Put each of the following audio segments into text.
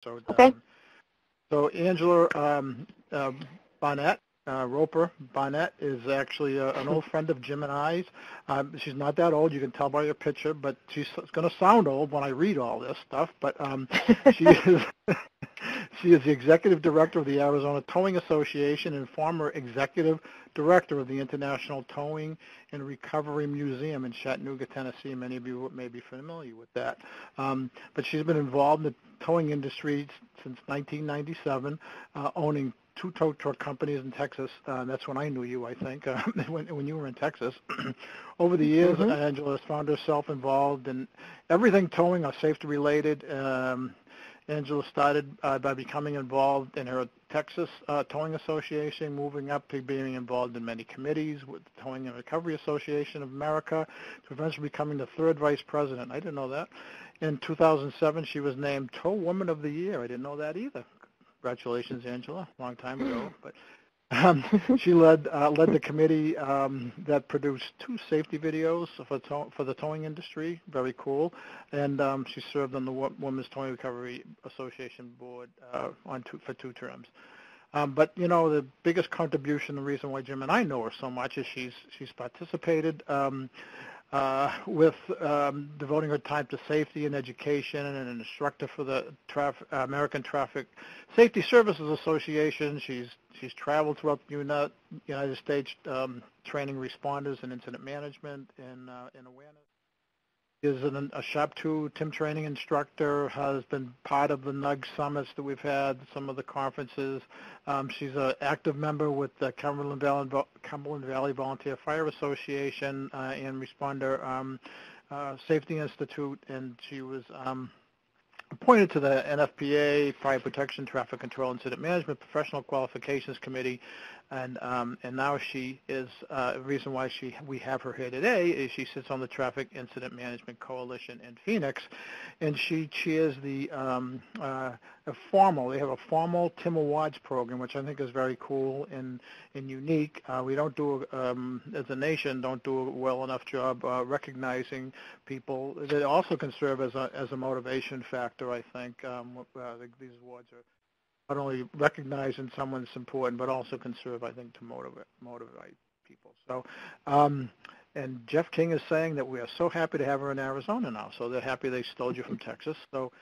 So, Okay. so Angela Barnett, Roper Barnett, is actually an old friend of Jim and I's. She's not that old, you can tell by her picture, but she's going to sound old when I read all this stuff. But she is she is the executive director of the Arizona Towing Association and former executive director of the International Towing and Recovery Museum in Chattanooga, Tennessee. Many of you may be familiar with that. But she's been involved in the towing industry since 1997, owning two tow truck companies in Texas. That's when I knew you, I think, when you were in Texas. Over the years, Angela has found herself involved in everything towing or safety related. Angela started by becoming involved in her Texas Towing Association, moving up to being involved in many committees with the Towing and Recovery Association of America, to eventually becoming the third vice president. I didn't know that. In 2007, she was named Tow Woman of the Year. I didn't know that either. Congratulations, Angela. Long time ago. But she led the committee that produced 2 safety videos for the towing industry. Very cool. And she served on the Women's Towing Recovery Association board for 2 terms. But you know, the biggest contribution, the reason why Jim and I know her so much, is she's participated with devoting her time to safety and education, and an instructor for the American Traffic Safety Services Association. She's traveled throughout the United States, training responders in incident management and awareness. Is a SHOP 2 TIM training instructor, has been part of the NUG summits that we've had, some of the conferences. She's an active member with the Cumberland Valley Volunteer Fire Association and Responder Safety Institute, and she was appointed to the NFPA, Fire Protection, Traffic Control, Incident Management Professional Qualifications Committee, and now she is the reason why we have her here today is she sits on the Traffic Incident Management Coalition in Phoenix, and she chairs the they have a formal TIM Awards program, which I think is very cool and unique. We don't do as a nation don't do a well enough job recognizing people that also can serve as a motivation factor. I think these awards are not only recognizing someone that's important, but also can serve, I think, to motivate people. So, and Jeff King is saying that we are so happy to have her in Arizona now. So they're happy they stole you from Texas. So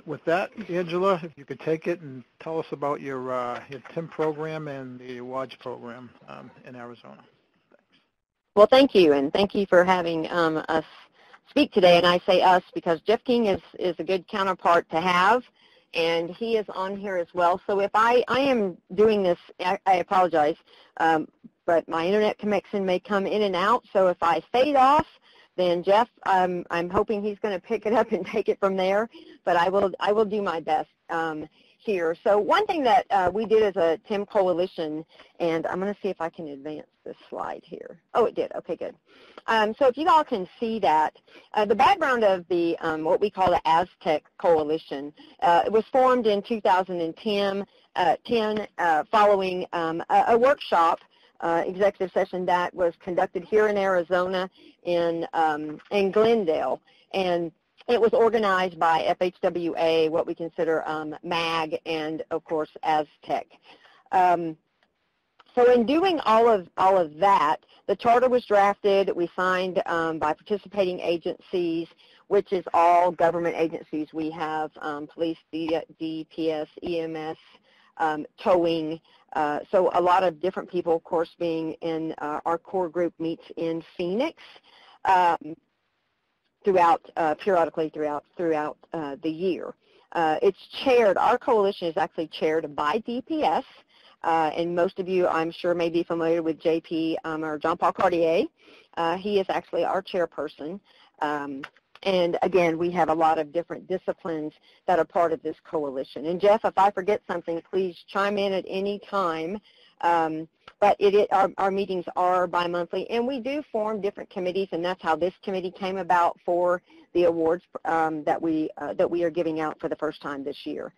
with that, Angela, if you could take it and tell us about your TIM program and the awards program in Arizona. Thanks. Well, thank you, and thank you for having us speak today. And I say us because Jeff King is a good counterpart to have, and he is on here as well. So if I am doing this, I apologize, but my internet connection may come in and out. So if I fade off, then Jeff, I'm hoping he's going to pick it up and take it from there. But I will do my best here. So one thing that we did as a TIM coalition, and I'm going to see if I can advance this slide here. Oh, it did. Okay, good. So if you all can see that, the background of the what we call the Aztec Coalition, it was formed in 2010 following a workshop, executive session that was conducted here in Arizona in Glendale, and it was organized by FHWA, what we consider MAG, and of course Aztec. So in doing all of that, the charter was drafted. We signed by participating agencies, which is all government agencies. We have police, DPS, EMS, towing. So a lot of different people, of course, being in our core group meets in Phoenix periodically throughout the year. It's chaired. Our coalition is actually chaired by DPS. And most of you, I'm sure, may be familiar with JP or John Paul Cartier. He is actually our chairperson. And again, we have a lot of different disciplines that are part of this coalition. And Jeff, if I forget something, please chime in at any time. But our meetings are bi-monthly, and we do form different committees, and that's how this committee came about for the awards that we are giving out for the first time this year.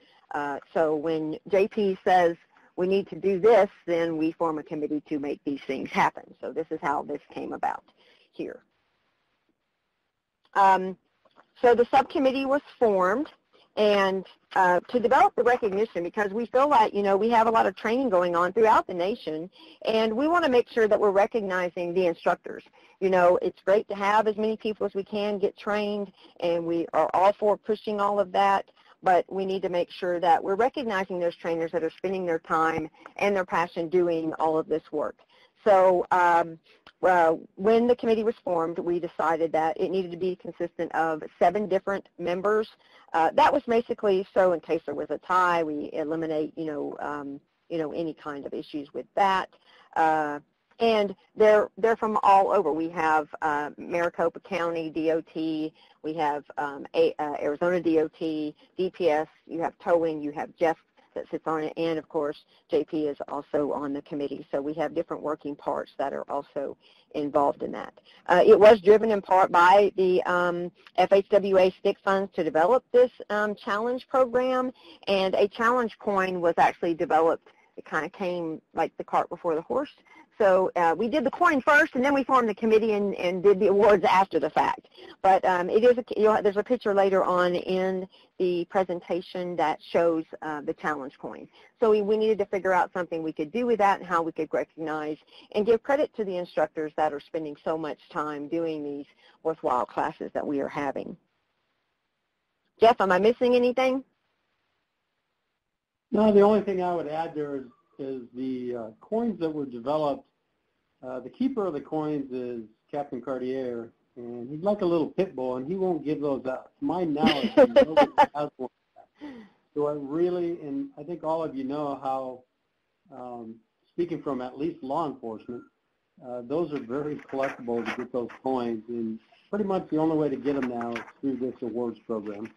So when JP says we need to do this, then we form a committee to make these things happen. So this is how this came about here. So the subcommittee was formed, and to develop the recognition, because we feel like, we have a lot of training going on throughout the nation, and we want to make sure that we're recognizing the instructors. It's great to have as many people as we can get trained, and we are all for pushing all of that, but we need to make sure that we're recognizing those trainers that are spending their time and their passion doing all of this work. So when the committee was formed, we decided that it needed to be consistent of 7 different members. That was basically so in case there was a tie, we eliminate, any kind of issues with that. And they're from all over. We have Maricopa County DOT, we have Arizona DOT, DPS, you have towing, you have Jeff that sits on it, and of course JP is also on the committee. So we have different working parts that are also involved in that. It was driven in part by the FHWA stick funds to develop this challenge program, and a challenge coin was actually developed. It kind of came like the cart before the horse. So we did the coin first, and then we formed the committee and did the awards after the fact. But it is there's a picture later on in the presentation that shows the challenge coin. So we needed to figure out something we could do with that and how we could recognize and give credit to the instructors that are spending so much time doing these worthwhile classes that we are having. Jeff, am I missing anything? No, the only thing I would add there is the coins that were developed. The keeper of the coins is Captain Cartier, and he's like a little pit bull, and he won't give those out. To my knowledge, nobody has one. So I really, and I think all of you know how, speaking from at least law enforcement, those are very collectible to get those coins, and pretty much the only way to get them now is through this awards program.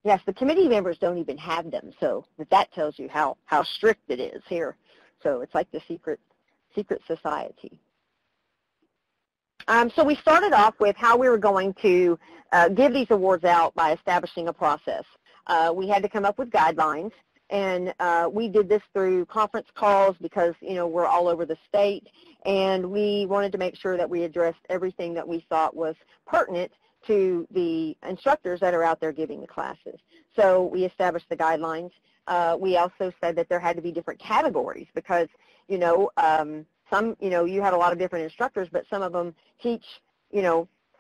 Yes, the committee members don't even have them, so that tells you how strict it is here. So it's like the secret society. So we started off with how we were going to give these awards out by establishing a process. We had to come up with guidelines, and we did this through conference calls because, we're all over the state, and we wanted to make sure that we addressed everything that we thought was pertinent to the instructors that are out there giving the classes. So we established the guidelines. We also said that there had to be different categories because, some, you had a lot of different instructors, but some of them teach,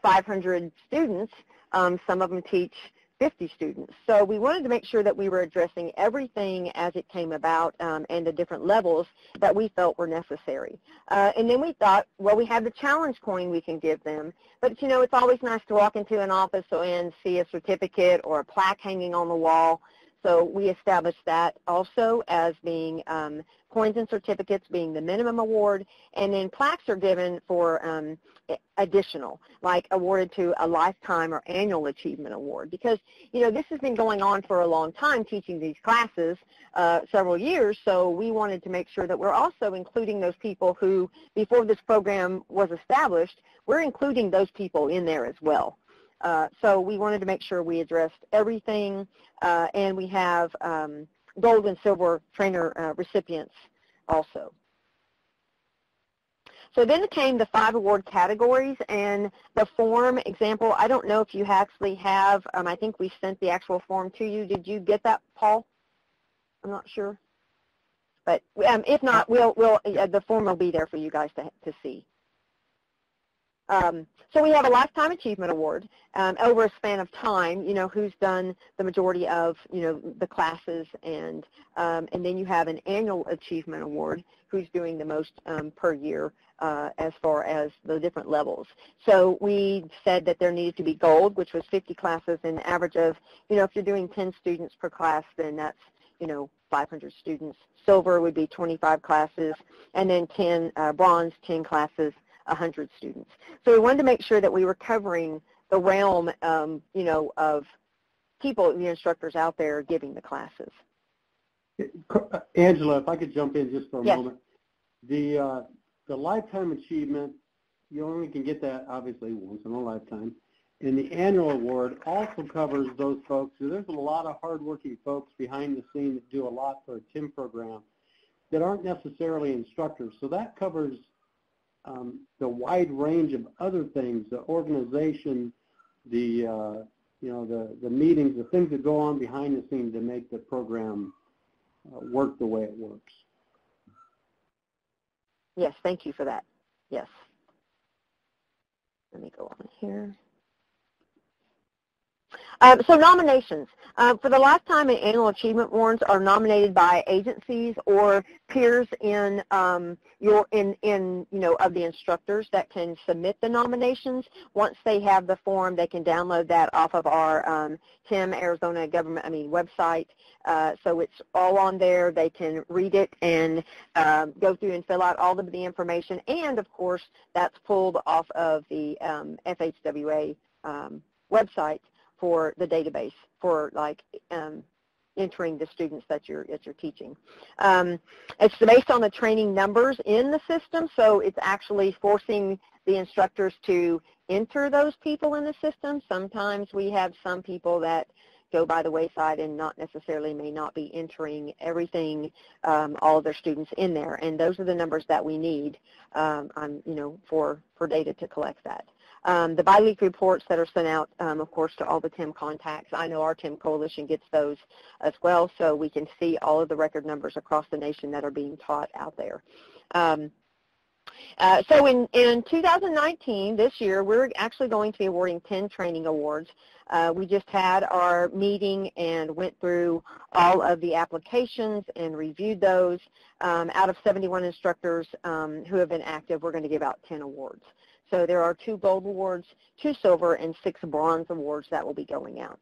500 students. Some of them teach 50 students. So we wanted to make sure that we were addressing everything as it came about and the different levels that we felt were necessary. And then we thought, well, we have the challenge coin we can give them, but it's always nice to walk into an office and see a certificate or a plaque hanging on the wall. So we established that also as being coins and certificates being the minimum award, and then plaques are given for additional, like awarded to a lifetime or annual achievement award. Because, this has been going on for a long time, teaching these classes, several years, so we wanted to make sure that we're also including those people who, before this program was established, we're including those people in there as well. So we wanted to make sure we addressed everything, and we have gold and silver trainer recipients also. So then came the 5 award categories, and the form example, I don't know if you actually have, I think we sent the actual form to you. Did you get that, Paul? I'm not sure. But if not, the form will be there for you guys to see. So we have a Lifetime Achievement Award over a span of time, who's done the majority of, the classes, and then you have an Annual Achievement Award, who's doing the most per year as far as the different levels. So we said that there needed to be gold, which was 50 classes, an average of, if you're doing 10 students per class, then that's, 500 students. Silver would be 25 classes, and then bronze, 10 classes, 100 students. So we wanted to make sure that we were covering the realm, of people, the instructors out there giving the classes. Angela, if I could jump in just for a yes. moment. The Lifetime Achievement, you only can get that obviously once in a lifetime. And the Annual Award also covers those folks. So there's a lot of hardworking folks behind the scene that do a lot for a TIM program that aren't necessarily instructors. So that covers the wide range of other things, the organization, the the meetings, the things that go on behind the scenes to make the program work the way it works. Yes, thank you for that. Yes. Let me go on here. So nominations. For the last time, annual achievement awards are nominated by agencies or peers in of the instructors that can submit the nominations. Once they have the form, they can download that off of our TIM Arizona website. So it's all on there. They can read it and go through and fill out all of the information. And of course, that's pulled off of the FHWA website for the database for entering the students that you're teaching. It's based on the training numbers in the system, so it's actually forcing the instructors to enter those people in the system. Sometimes we have some people that go by the wayside and may not be entering everything, all of their students in there, and those are the numbers that we need for data to collect that. The bi-week reports that are sent out, of course, to all the TIM contacts. I know our TIM Coalition gets those as well, so we can see all of the record numbers across the nation that are being taught out there. So in 2019, this year, we're actually going to be awarding 10 training awards. We just had our meeting and went through all of the applications and reviewed those. Out of 71 instructors who have been active, we're going to give out 10 awards. So there are 2 gold awards, 2 silver, and 6 bronze awards that will be going out.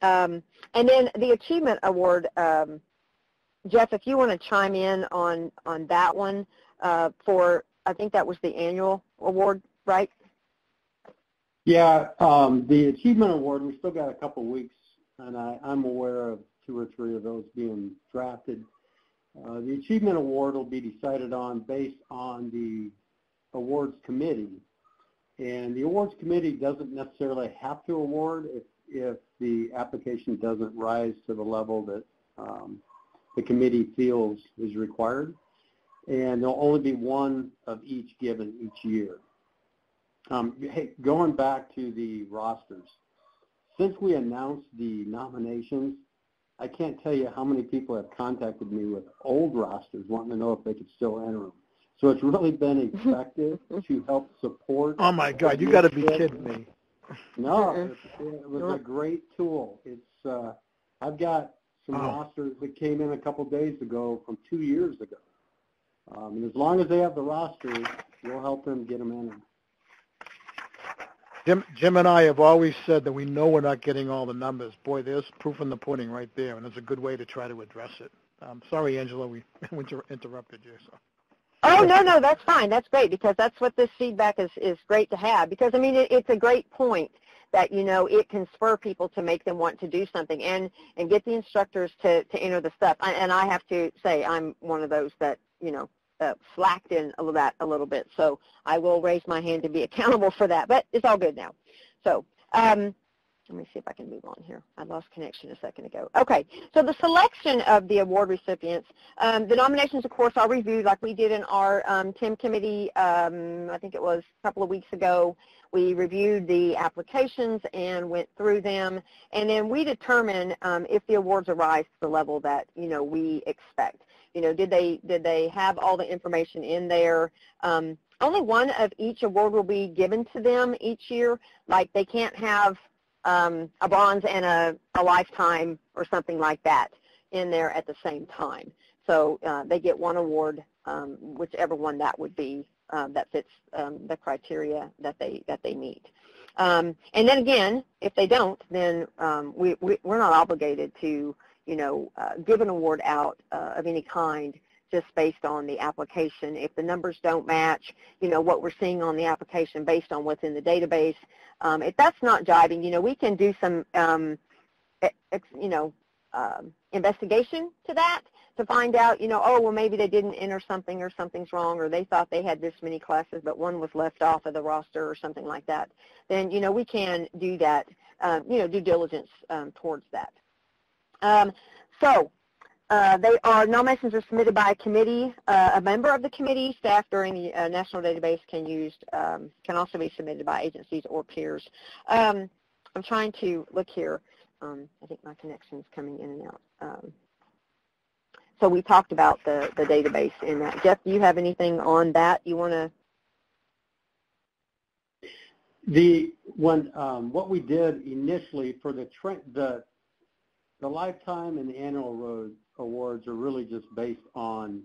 And then the achievement award, Jeff, if you want to chime in on that one for, I think that was the annual award, right? Yeah, the achievement award, we still got a couple weeks, and I'm aware of 2 or 3 of those being drafted. The achievement award will be decided on based on the awards committee. And the awards committee doesn't necessarily have to award if the application doesn't rise to the level that the committee feels is required. And there'll only be 1 of each given each year. Hey, going back to the rosters, since we announced the nominations, I can't tell you how many people have contacted me with old rosters wanting to know if they could still enter them. So it's really been effective to help support. Oh my God, you got to be kidding me. No, it was a great tool. It's I've got some rosters that came in a couple days ago from 2 years ago. And as long as they have the rosters, we'll help them get them in. Jim and I have always said that we know we're not getting all the numbers. Boy, there's proof in the pudding right there, and it's a good way to try to address it. Sorry, Angela, we interrupted you. So. Oh, no, that's fine. That's great, because that's what this feedback is great to have. Because, I mean, it's a great point that, it can spur people to make them want to do something and get the instructors to enter the stuff. And I have to say I'm one of those that, slacked in that a little bit. So I will raise my hand to be accountable for that. But it's all good now. So let me see if I can move on here. I lost connection a second ago. Okay, so the selection of the award recipients, the nominations, of course, are reviewed like we did in our TIM committee, I think it was a couple of weeks ago. We reviewed the applications and went through them, and then we determine if the awards arise to the level that, we expect. Did they have all the information in there? Only 1 of each award will be given to them each year. Like, they can't have a bronze and a lifetime or something like that in there at the same time. So they get 1 award, whichever one that would be that fits the criteria that they meet. And then again, if they don't, then we're not obligated to give an award out of any kind just based on the application. If the numbers don't match, what we're seeing on the application based on what's in the database, if that's not jiving, we can do some, investigation to that to find out, oh, well, maybe they didn't enter something or something's wrong, or they thought they had this many classes, but 1 was left off of the roster or something like that. Then, we can do that, due diligence towards that. Nominations are submitted by a committee. A member of the committee, staff during the national database can also be submitted by agencies or peers. I'm trying to look here. I think my connection's coming in and out. So we talked about the database in that. Jeff, do you have anything on that you want to? What we did initially for the lifetime and the annual awards are really just based on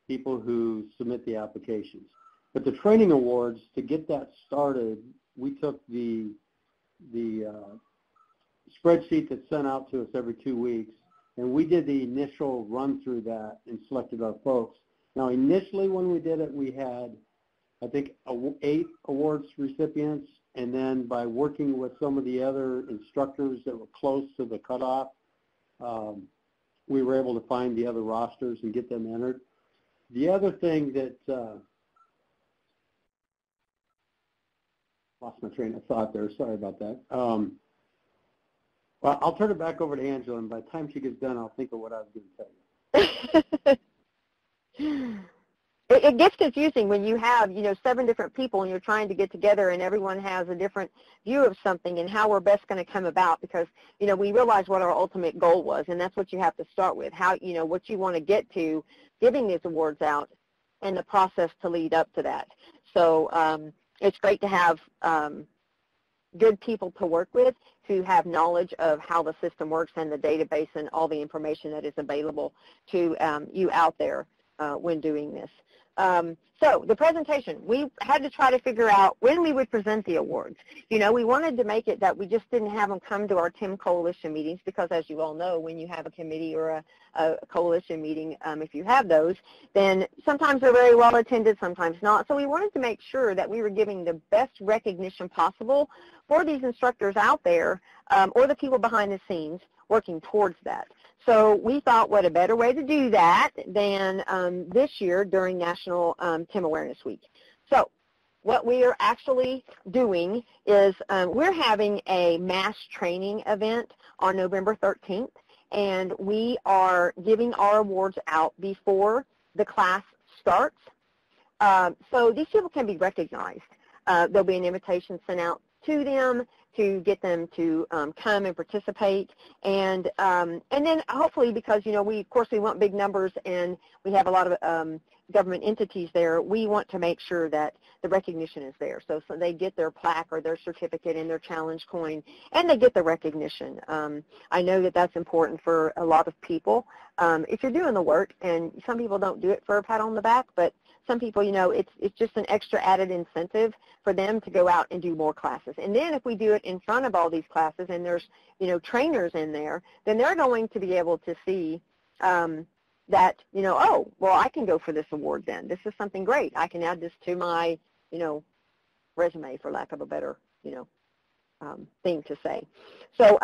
people who submit the applications. But the training awards, to get that started, we took the spreadsheet that's sent out to us every 2 weeks, and we did the initial run through that and selected our folks. Now, initially when we did it, we had, I think, 8 awards recipients, and then by working with some of the other instructors that were close to the cutoff, we were able to find the other rosters and get them entered. The other thing that, lost my train of thought there, sorry about that. Well, I'll turn it back over to Angela, and by the time she gets done, I'll think of what I was going to tell you. It gets confusing when you have, 7 different people and you're trying to get together and everyone has a different view of something and how we're best going to come about because, we realize what our ultimate goal was, and that's what you have to start with, how, what you want to get to giving these awards out and the process to lead up to that. So it's great to have good people to work with who have knowledge of how the system works and the database and all the information that is available to you out there when doing this. So the presentation, we had to try to figure out when we would present the awards. We wanted to make it that we just didn't have them come to our TIM Coalition meetings because, as you all know, when you have a committee or a coalition meeting, if you have those, then sometimes they're very well attended, sometimes not. So we wanted to make sure that we were giving the best recognition possible for these instructors out there or the people behind the scenes working towards that. So we thought what a better way to do that than this year during National TIM Awareness Week. So what we are actually doing is we're having a mass training event on November 13th, and we are giving our awards out before the class starts. So these people can be recognized. There'll be an invitation sent out to them to get them to come and participate, and then hopefully, because we of course we want big numbers and we have a lot of government entities there, we want to make sure that the recognition is there. So they get their plaque or their certificate and their challenge coin, and they get the recognition. I know that that's important for a lot of people. If you're doing the work, and some people don't do it for a pat on the back, but some people, it's just an extra added incentive for them to go out and do more classes. And then if we do it in front of all these classes and there's, trainers in there, then they're going to be able to see that, oh, well, I can go for this award then. This is something great. I can add this to my, resume, for lack of a better, thing to say. So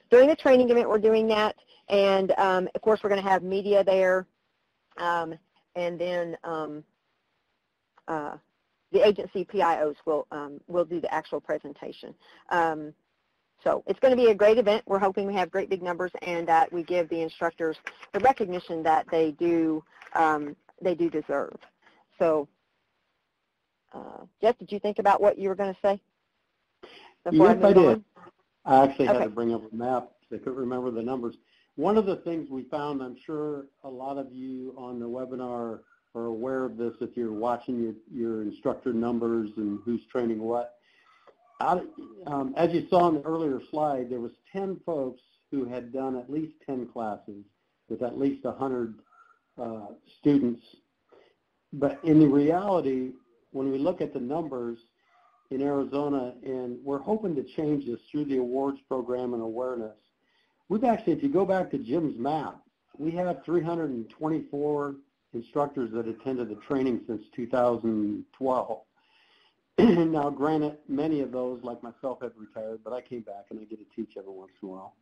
during the training event, we're doing that. And, of course, we're going to have media there. And then the agency PIOs will do the actual presentation. So it's going to be a great event. We're hoping we have great big numbers and that we give the instructors the recognition that they do deserve. So, Jeff, did you think about what you were going to say? Yes, I did. I actually had to bring up a map so I couldn't remember the numbers. One of the things we found, I'm sure a lot of you on the webinar are aware of this if you're watching your instructor numbers and who's training what. As you saw in the earlier slide, there was 10 folks who had done at least 10 classes with at least 100 students. But in the reality, when we look at the numbers in Arizona, and we're hoping to change this through the awards program and awareness, we've actually, if you go back to Jim's map, we have 324 instructors that attended the training since 2012. Now, granted, many of those, like myself, have retired, but I came back and I get to teach every once in a while.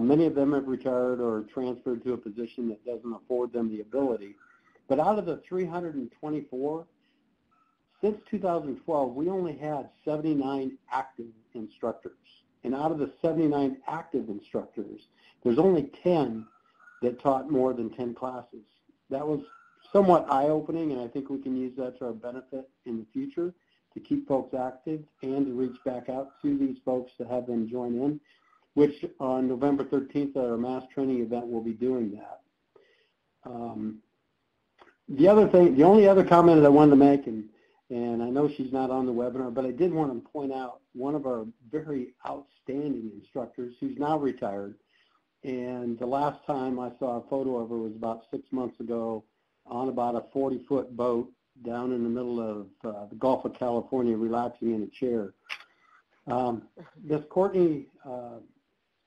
Many of them have retired or transferred to a position that doesn't afford them the ability. But out of the 324, since 2012, we only had 79 active instructors. And out of the 79 active instructors, there's only 10 that taught more than 10 classes. That was somewhat eye-opening, and I think we can use that to our benefit in the future. to keep folks active and to reach back out to these folks to have them join in, which on November 13th at our mass training event we'll be doing that. The only other comment that I wanted to make, and I know she's not on the webinar, but I did want to point out one of our very outstanding instructors who's now retired. And the last time I saw a photo of her was about 6 months ago on about a 40-foot boat down in the middle of the Gulf of California, relaxing in a chair. Miss Courtney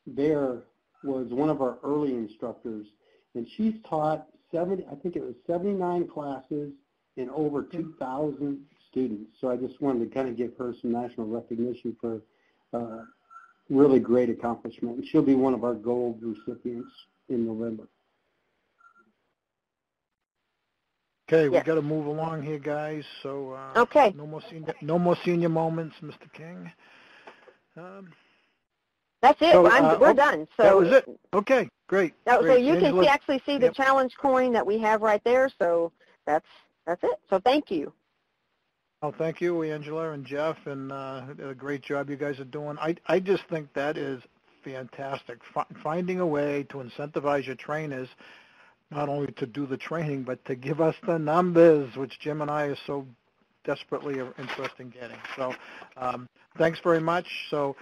Bear was one of our early instructors, and she's taught 79 classes and over 2,000 students. So I just wanted to kind of give her some national recognition for really great accomplishment. And she'll be one of our gold recipients in November. Okay, we got to move along here, guys. So okay. No more senior moments, Mr. King. That's it. So, we're done. So that was it. Okay, great. So you can actually see the challenge coin that we have right there. So that's it. So thank you. Well, thank you, Angela and Jeff, and a great job you guys are doing. I just think that is fantastic. Finding a way to incentivize your trainers, not only to do the training, but to give us the numbers, which Jim and I are so desperately interested in getting. So thanks very much. So